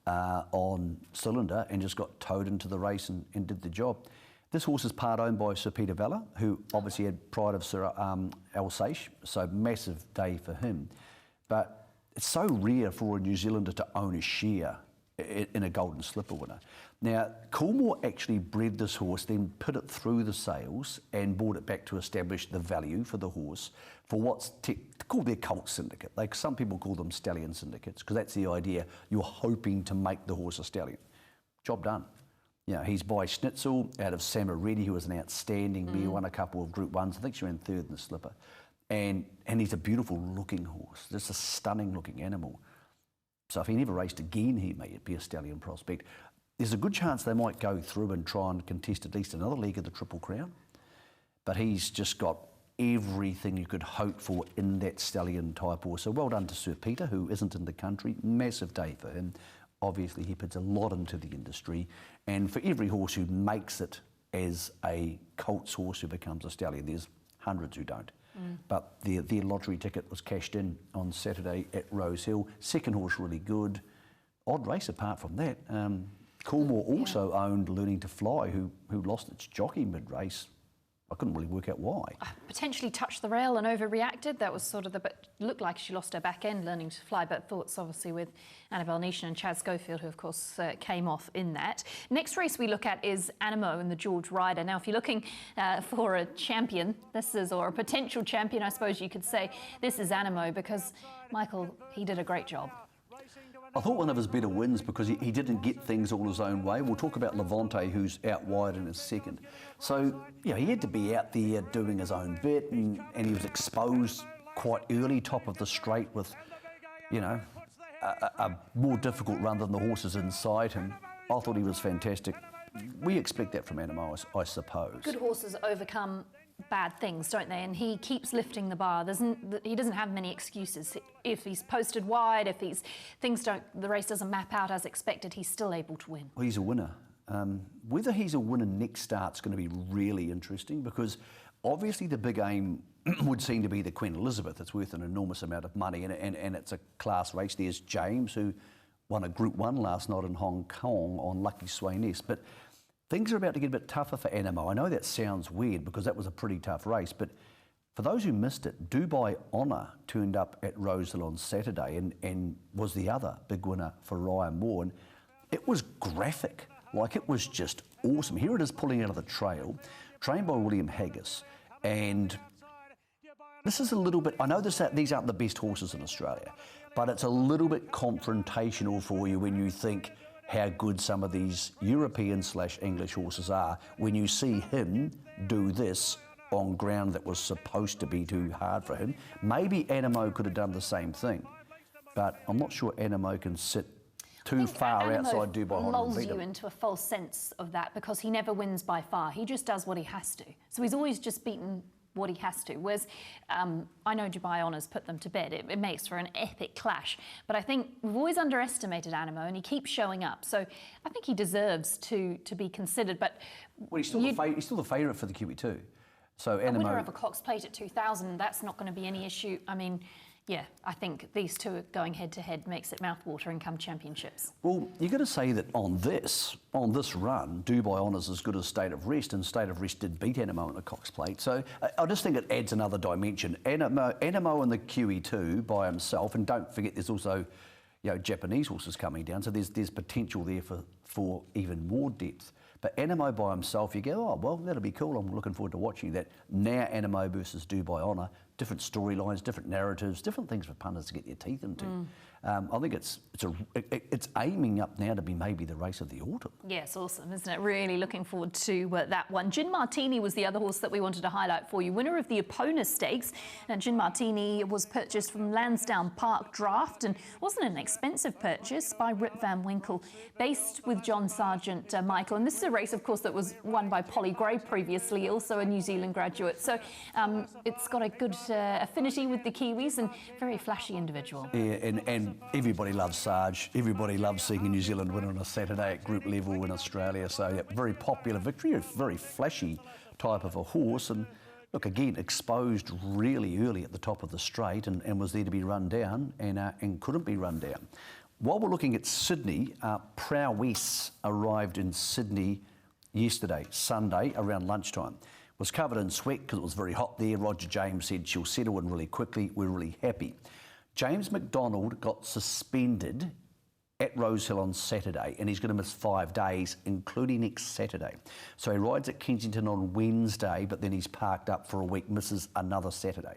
On Cylinder and just got towed into the race and did the job. This horse is part owned by Sir Peter Vella, who obviously had pride of Sir Alsace, so massive day for him. But it's so rare for a New Zealander to own a share in a Golden Slipper winner. Now, Coolmore actually bred this horse, then put it through the sales and brought it back to establish the value for the horse for what's called their cult syndicate. Some people call them stallion syndicates because that's the idea. You're hoping to make the horse a stallion. Job done. You know, he's by Schnitzel out of Samaretti, who was an outstanding mare, won a couple of Group 1s. I think she ran 3rd in the Slipper. And he's a beautiful looking horse, just a stunning looking animal. So if he never raced again, he may be a stallion prospect. There's a good chance they might go through and try and contest at least another leg of the Triple Crown. But he's just got everything you could hope for in that stallion type horse. So well done to Sir Peter, who isn't in the country. Massive day for him. Obviously, he puts a lot into the industry, and for every horse who makes it as a colts horse who becomes a stallion, there's hundreds who don't. But their lottery ticket was cashed in on Saturday at Rose Hill. Second horse really good. Odd race apart from that. Coolmore also owned Learning to Fly, who lost its jockey mid-race. I couldn't really work out why. Potentially touched the rail and overreacted. That was sort of but looked like she lost her back end Learning to Fly, but thoughts obviously with Annabelle Neesham and Chad Schofield, who of course came off in that. Next race we look at is Animo and the George Rider. Now, if you're looking for a champion, or a potential champion, I suppose you could say, this is Animo, because Michael, he did a great job. I thought one of his better wins because he didn't get things all his own way. We'll talk about Levante, who's out wide in his second. So, he had to be out there doing his own bit, and he was exposed quite early, top of the straight with, a more difficult run than the horses inside him. I thought he was fantastic. We expect that from Animo, I suppose. Good horses overcome bad things, don't they? And he keeps lifting the bar. He doesn't have many excuses. If he's posted wide, if the race doesn't map out as expected, he's still able to win. Well, he's a winner. Whether he's a winner next start's going to be really interesting, because obviously the big aim would seem to be the Queen Elizabeth. It's worth an enormous amount of money, and it's a class race. There's James, who won a Group 1 last night in Hong Kong on Lucky Sweynesse, but things are about to get a bit tougher for Animo. I know that sounds weird because that was a pretty tough race, but for those who missed it, Dubai Honour turned up at Rosehill on Saturday and was the other big winner for Ryan Moore. And it was graphic, like it was just awesome. Here it is pulling out of the trail, trained by William Haggis. And this is a little bit, I know these aren't the best horses in Australia, but it's a little bit confrontational for you when you think how good some of these European/English horses are when you see him do this on ground that was supposed to be too hard for him. Maybe Animo could have done the same thing, but I'm not sure Animo can sit too far outside Dubai Honour and beat him. Lulls you into a false sense of that because he never wins by far. He just does what he has to. So he's always just beaten what he has to. Whereas I know Dubai Honour's put them to bed. It makes for an epic clash. But I think we've always underestimated Animo, and he keeps showing up. So I think he deserves to be considered. But well, he's still the favourite for the QE2. So a winner of a Cox Plate at 2,000, that's not going to be any issue. I mean, yeah, I think these two going head-to-head makes it mouthwatering come championships. Well, you've got to say that on this run, Dubai Honour's as good as State of Rest, and State of Rest did beat Animo in a Cox Plate. So I just think it adds another dimension. Animo in the QE2 by himself, and don't forget there's also Japanese horses coming down, so there's potential there for even more depth. But Animo by himself, you go, oh, well, that'll be cool. I'm looking forward to watching that. Now Animo versus Dubai Honour, different storylines, different narratives, different things for punters to get their teeth into. I think it's aiming up now to be maybe the race of the autumn. Yes, awesome, isn't it? Really looking forward to that one. Gin Martini was the other horse that we wanted to highlight for you. Winner of the Epona Stakes. And Gin Martini was purchased from Lansdowne Park Draft and wasn't an expensive purchase by Rip Van Winkle, based with John Sargent Michael. And this is a race, of course, that was won by Polly Gray previously, also a New Zealand graduate. So it's got a good affinity with the Kiwis and very flashy individual. Yeah, and everybody loves Sarge. Everybody loves seeing a New Zealand winner on a Saturday at group level in Australia. So yeah, very popular victory, a very flashy type of a horse. And look, again, exposed really early at the top of the straight and was there to be run down and couldn't be run down. While we're looking at Sydney, Prowess arrived in Sydney yesterday, Sunday, around lunchtime. Was covered in sweat because it was very hot there. Roger James said she'll settle in really quickly. We're really happy. James McDonald got suspended at Rosehill on Saturday, and he's going to miss 5 days, including next Saturday. So he rides at Kensington on Wednesday, but then he's parked up for a week, misses another Saturday.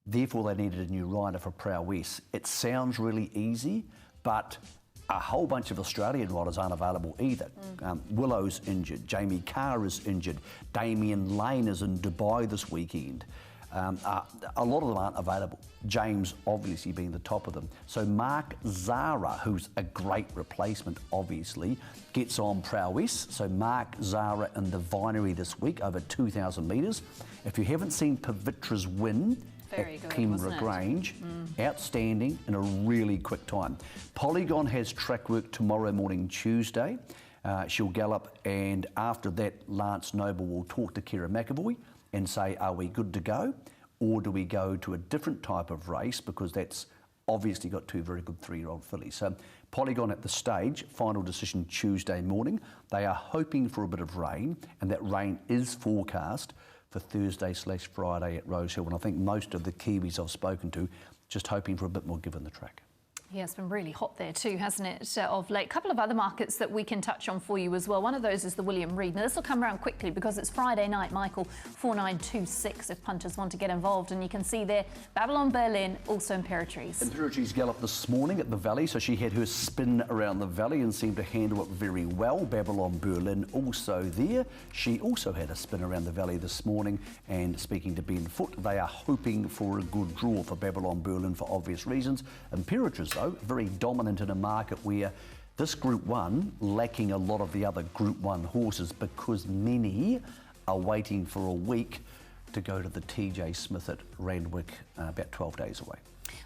Therefore, they needed a new rider for Prowess. It sounds really easy, but a whole bunch of Australian riders aren't available either. Willow's injured, Jamie Carr is injured, Damien Lane is in Dubai this weekend. A lot of them aren't available. James obviously being the top of them. So Mark Zara, who's a great replacement obviously, gets on Prowess. So Mark Zara in the Vinery this week over 2,000 metres. If you haven't seen Pavitra's win Very at good, Pembroke wasn't it? Grange. Outstanding in a really quick time. Polygon has track work tomorrow morning, Tuesday. She'll gallop, and after that, Lance Noble will talk to Kira McAvoy and say, are we good to go? Or do we go to a different type of race, because that's obviously got two very good 3-year-old fillies. So Polygon at the stage, final decision Tuesday morning. They are hoping for a bit of rain, and that rain is forecast for Thursday/Friday at Rosehill. And I think most of the Kiwis I've spoken to just hoping for a bit more given the track. Yeah, it's been really hot there too, hasn't it, of late? A couple of other markets that we can touch on for you as well. One of those is the William Reid. Now, this will come around quickly because it's Friday night, Michael, 4926 if punters want to get involved. And you can see there, Babylon Berlin, also Imperatrice. Imperatrice galloped this morning at the Valley, so she had her spin around the Valley and seemed to handle it very well. Babylon Berlin also there. She also had a spin around the Valley this morning, and speaking to Ben Foote, they are hoping for a good draw for Babylon Berlin for obvious reasons. Imperatrice, though, very dominant in a market where this Group 1 lacking a lot of the other Group 1 horses, because many are waiting for a week to go to the TJ Smith at Randwick, about 12 days away.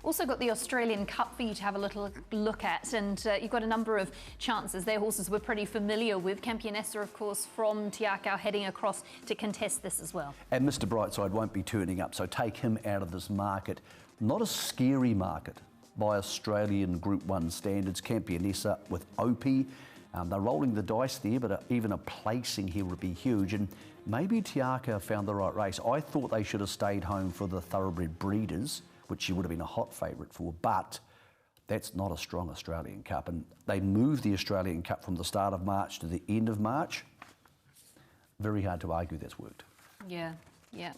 Also got the Australian Cup for you to have a little look at, and you've got a number of chances there. Horses we're pretty familiar with. Campionessa, of course, from Te Akau heading across to contest this as well. And Mr Brightside won't be turning up, so take him out of this market. Not a scary market by Australian Group 1 standards. Campionessa with Opie. They're rolling the dice there, but even a placing here would be huge. And maybe Te Akau found the right race. I thought they should have stayed home for the Thoroughbred Breeders, which she would have been a hot favourite for, but that's not a strong Australian Cup. And they moved the Australian Cup from the start of March to the end of March. Very hard to argue that's worked. Yeah. Yeah.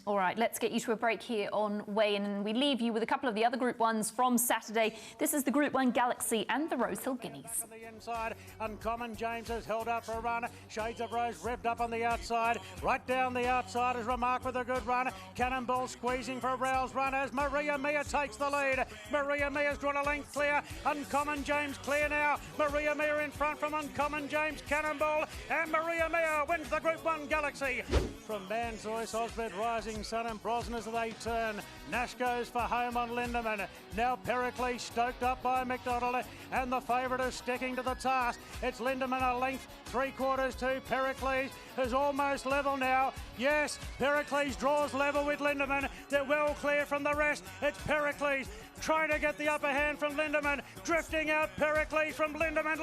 All right, let's get you to a break here on Weigh In, and we leave you with a couple of the other Group 1s from Saturday. This is the Group 1 Galaxy and the Rosehill Guineas. On the inside, Uncommon James has held up for a run. Shades of Rose revved up on the outside. Right down the outside is Remark with a good run. Cannonball squeezing for a rouse run as Maria Mia takes the lead. Maria Mia's drawn a length clear. Uncommon James clear now. Maria Mia in front from Uncommon James. Cannonball, and Maria Mia wins the Group 1 Galaxy. From Banzois, Osbert, Rising Sun and Brosnan as they turn. Nash goes for home on Lindemann. Now Pericles stoked up by McDonald, and the favourite is sticking to the task. It's Lindemann a length, 3/4 to Pericles, who's almost level now. Yes, Pericles draws level with Lindemann. They're well clear from the rest. It's Pericles trying to get the upper hand from Lindemann. Drifting out Pericles from Lindemann.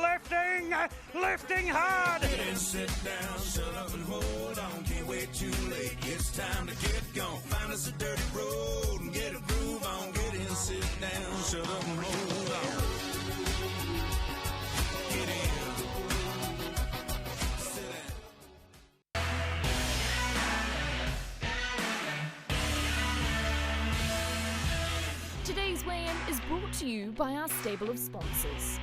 Lifting hard. Get in, sit down, shut up and hold on. Can't wait too late. It's time to get gone. Find us a dirty road and get a groove on. Get in, sit down, shut up and hold on. Get in. Sit down. Today's weigh-in is brought to you by our stable of sponsors.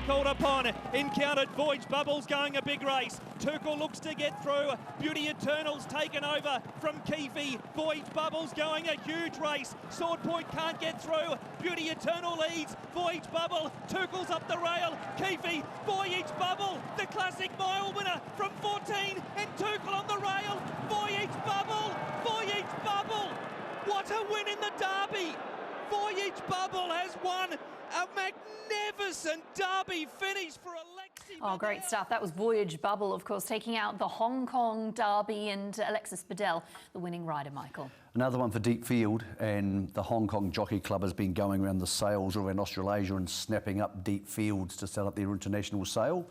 Called upon, encountered Voyage Bubbles going a big race. Turkle looks to get through. Beauty Eternal's taken over from Keefe. Voyage Bubbles going a huge race. Sword Point can't get through. Beauty Eternal leads. Voyage Bubble, Turkle's up the rail. Keefe, Voyage Bubble, the classic mile winner from 14, and Turkle on the rail. Voyage Bubble, Voyage Bubble. What a win in the Derby. Voyage Bubble has won a magnificent Derby finish for Alexis. Oh, great stuff. That was Voyage Bubble, of course, taking out the Hong Kong Derby, and Alexis Bedell, the winning rider, Michael. Another one for Deep Field, and the Hong Kong Jockey Club has been going around the sales around Australasia and snapping up Deep Fields to set up their international sale.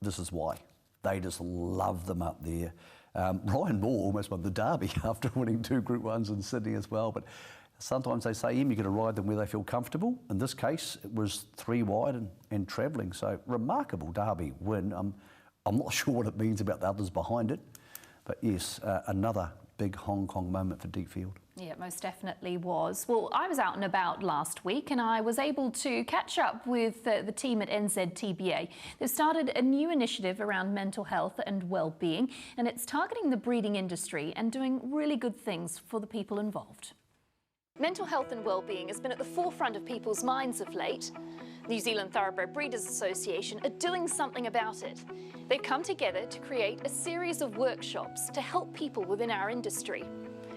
This is why. They just love them up there. Ryan Moore almost won the Derby after winning 2 Group 1s in Sydney as well, but sometimes they say, you've got to ride them where they feel comfortable. In this case, it was 3 wide and travelling. So remarkable Derby win. I'm not sure what it means about the others behind it. But yes, another big Hong Kong moment for Deep Field. Yeah, it most definitely was. Well, I was out and about last week, and I was able to catch up with the team at NZTBA. They've started a new initiative around mental health and well-being, and it's targeting the breeding industry and doing really good things for the people involved. Mental health and well-being has been at the forefront of people's minds of late. New Zealand Thoroughbred Breeders Association are doing something about it. They've come together to create a series of workshops to help people within our industry.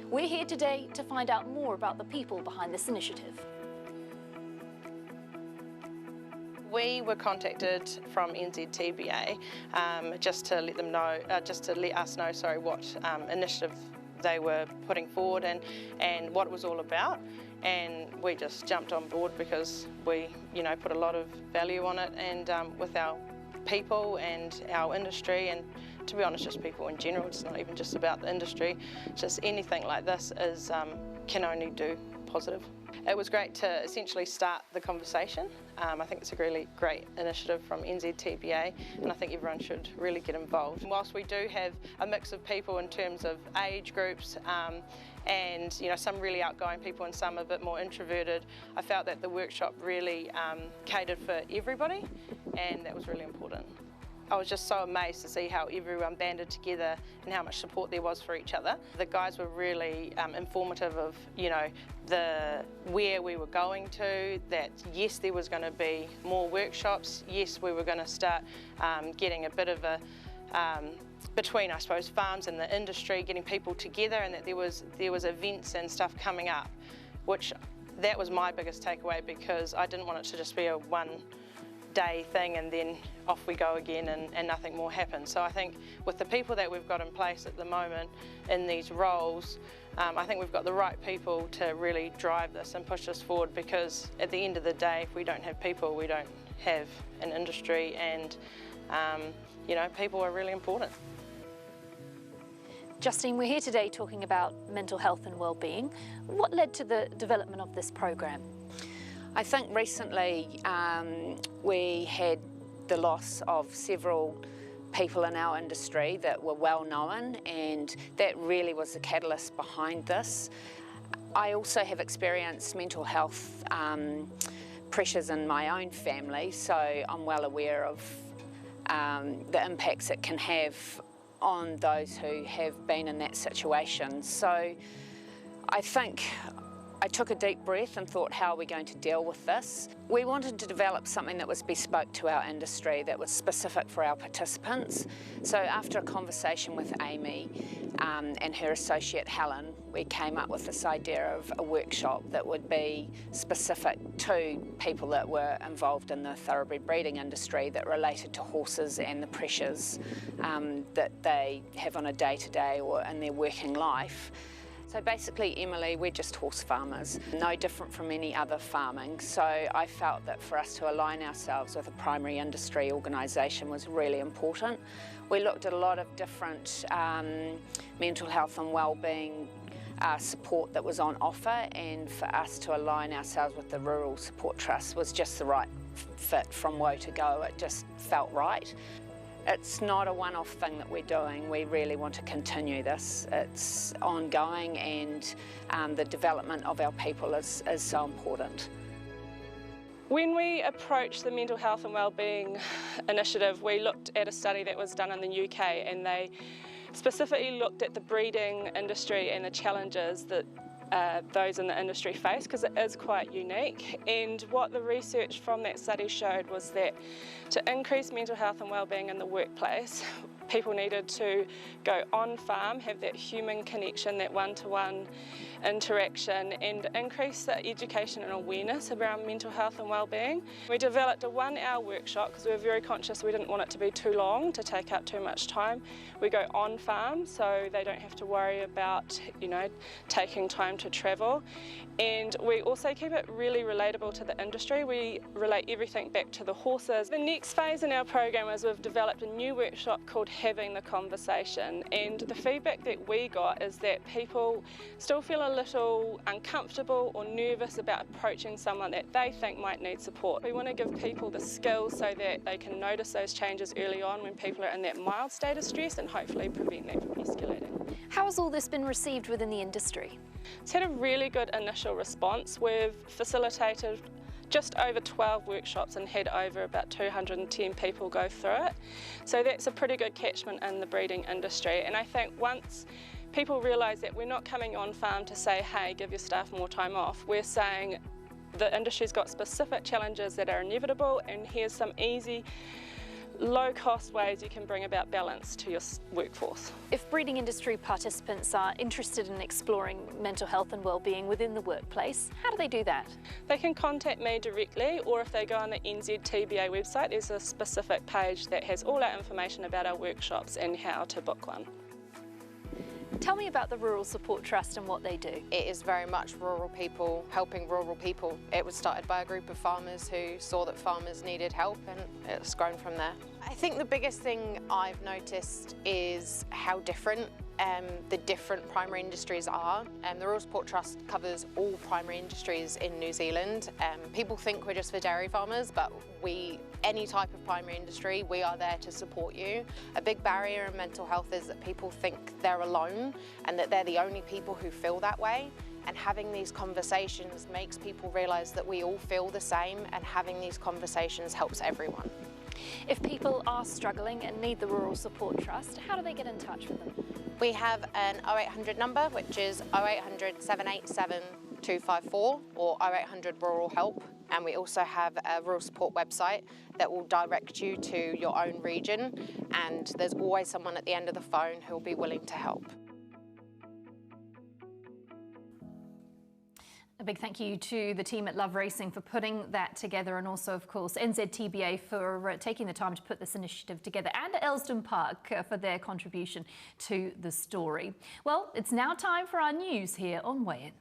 We're here today to find out more about the people behind this initiative. We were contacted from NZTBA just to let them know, just to let us know, what initiative they were putting forward and what it was all about. And we just jumped on board because we, put a lot of value on it, and with our people and our industry, and to be honest, just people in general. It's not even just about the industry. Just anything like this is can only do positive. It was great to essentially start the conversation. I think it's a really great initiative from NZTBA, and I think everyone should really get involved. Whilst we do have a mix of people in terms of age groups, and some really outgoing people and some a bit more introverted, I felt that the workshop really catered for everybody, and that was really important. I was just so amazed to see how everyone banded together and how much support there was for each other. The guys were really informative of, where we were going to, that yes, there was going to be more workshops, yes, we were going to start getting a bit of a, between, I suppose, farms and the industry, getting people together, and that there was events and stuff coming up, which that was my biggest takeaway, because I didn't want it to just be a one-day thing and then off we go again and nothing more happens. So I think with the people that we've got in place at the moment in these roles, I think we've got the right people to really drive this and push this forward, because at the end of the day, if we don't have people, we don't have an industry, and people are really important. Justine, we're here today talking about mental health and well-being. What led to the development of this program? I think recently we had the loss of several people in our industry that were well known, and that really was the catalyst behind this. I also have experienced mental health pressures in my own family, so I'm well aware of the impacts it can have on those who have been in that situation. So I think I took a deep breath and thought, how are we going to deal with this? We wanted to develop something that was bespoke to our industry, that was specific for our participants. So after a conversation with Amy and her associate Helen, we came up with this idea of a workshop that would be specific to people that were involved in the thoroughbred breeding industry, that related to horses and the pressures that they have on a day-to-day or in their working life. So basically, Emily, we're just horse farmers, no different from any other farming. So I felt that for us to align ourselves with a primary industry organisation was really important. We looked at a lot of different mental health and wellbeing support that was on offer, and for us to align ourselves with the Rural Support Trust was just the right fit from woe to go. It just felt right. It's not a one-off thing that we're doing. We really want to continue this. It's ongoing, and the development of our people is so important. When we approached the Mental Health and Wellbeing Initiative, we looked at a study that was done in the UK, and they specifically looked at the breeding industry and the challenges that those in the industry face, because it is quite unique. And what the research from that study showed was that to increase mental health and wellbeing in the workplace, people needed to go on farm, have that human connection, that one-to-one interaction, and increase the education and awareness around mental health and wellbeing. We developed a 1-hour workshop because we were very conscious we didn't want it to be too long, to take up too much time. We go on farm so they don't have to worry about, taking time to travel. And we also keep it really relatable to the industry. We relate everything back to the horses. The next phase in our program is we've developed a new workshop called Having the Conversation, and the feedback that we got is that people still feel a little uncomfortable or nervous about approaching someone that they think might need support. We want to give people the skills so that they can notice those changes early on when people are in that mild state of stress, and hopefully prevent that from escalating. How has all this been received within the industry? It's had a really good initial response. We've facilitated just over 12 workshops and had over about 210 people go through it. So that's a pretty good catchment in the breeding industry. And I think once people realise that we're not coming on farm to say, hey, give your staff more time off, we're saying the industry's got specific challenges that are inevitable, and here's some easy low-cost ways you can bring about balance to your workforce. If breeding industry participants are interested in exploring mental health and well-being within the workplace, how do they do that? They can contact me directly, or if they go on the NZTBA website, there's a specific page that has all our information about our workshops and how to book one. Tell me about the Rural Support Trust and what they do. It is very much rural people helping rural people. It was started by a group of farmers who saw that farmers needed help, and it's grown from there. I think the biggest thing I've noticed is how different the different primary industries are. The Rural Support Trust covers all primary industries in New Zealand. People think we're just for dairy farmers, but any type of primary industry, we are there to support you. A big barrier in mental health is that people think they're alone and that they're the only people who feel that way. And having these conversations makes people realise that we all feel the same, and having these conversations helps everyone. If people are struggling and need the Rural Support Trust, how do they get in touch with them? We have an 0800 number, which is 0800 787 254 or 0800 Rural Help. And we also have a rural support website that will direct you to your own region. And there's always someone at the end of the phone who will be willing to help. A big thank you to the team at Love Racing for putting that together, and also, of course, NZTBA for taking the time to put this initiative together, and Elsdon Park for their contribution to the story. Well, it's now time for our news here on Weigh In.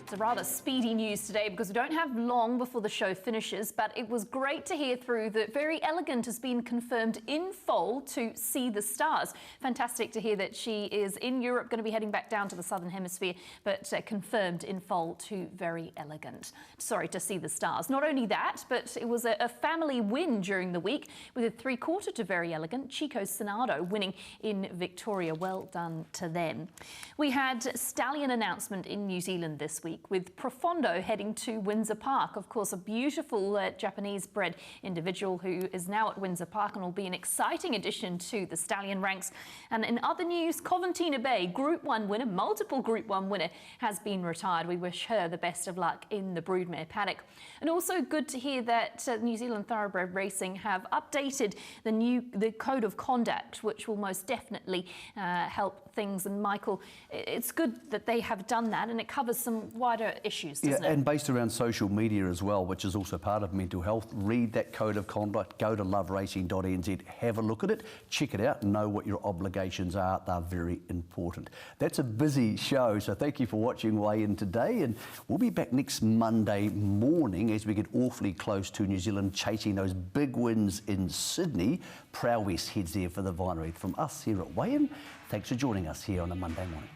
It's a rather speedy news today because we don't have long before the show finishes, but it was great to hear through that Very Elegant has been confirmed in Foal to see the stars. Fantastic to hear that she is in Europe, going to be heading back down to the Southern Hemisphere, but confirmed in Foal to Very Elegant. Sorry, to see the stars. Not only that, but it was a family win during the week with a 3/4 to Very Elegant, Chico Sonado winning in Victoria. Well done to them. We had stallion announcement in New Zealand this week, with Profondo heading to Windsor Park. Of course, a beautiful Japanese-bred individual who is now at Windsor Park and will be an exciting addition to the stallion ranks. And in other news, Coventina Bay, Group 1 winner, multiple Group 1 winner, has been retired. We wish her the best of luck in the broodmare paddock. And also good to hear that New Zealand Thoroughbred Racing have updated the code of conduct, which will most definitely help things. And Michael, it's good that they have done that, and it covers some wider issues, doesn't it? And based around social media as well, which is also part of mental health. Read that code of conduct, go to loveracing.nz, have a look at it, check it out, know what your obligations are. They're very important. That's a busy show, so thank you for watching Weigh In today, and we'll be back next Monday morning as we get awfully close to New Zealand chasing those big wins in Sydney. Proud West heads there for the Vinery. From us here at Weigh In, thanks for joining us here on a Monday morning.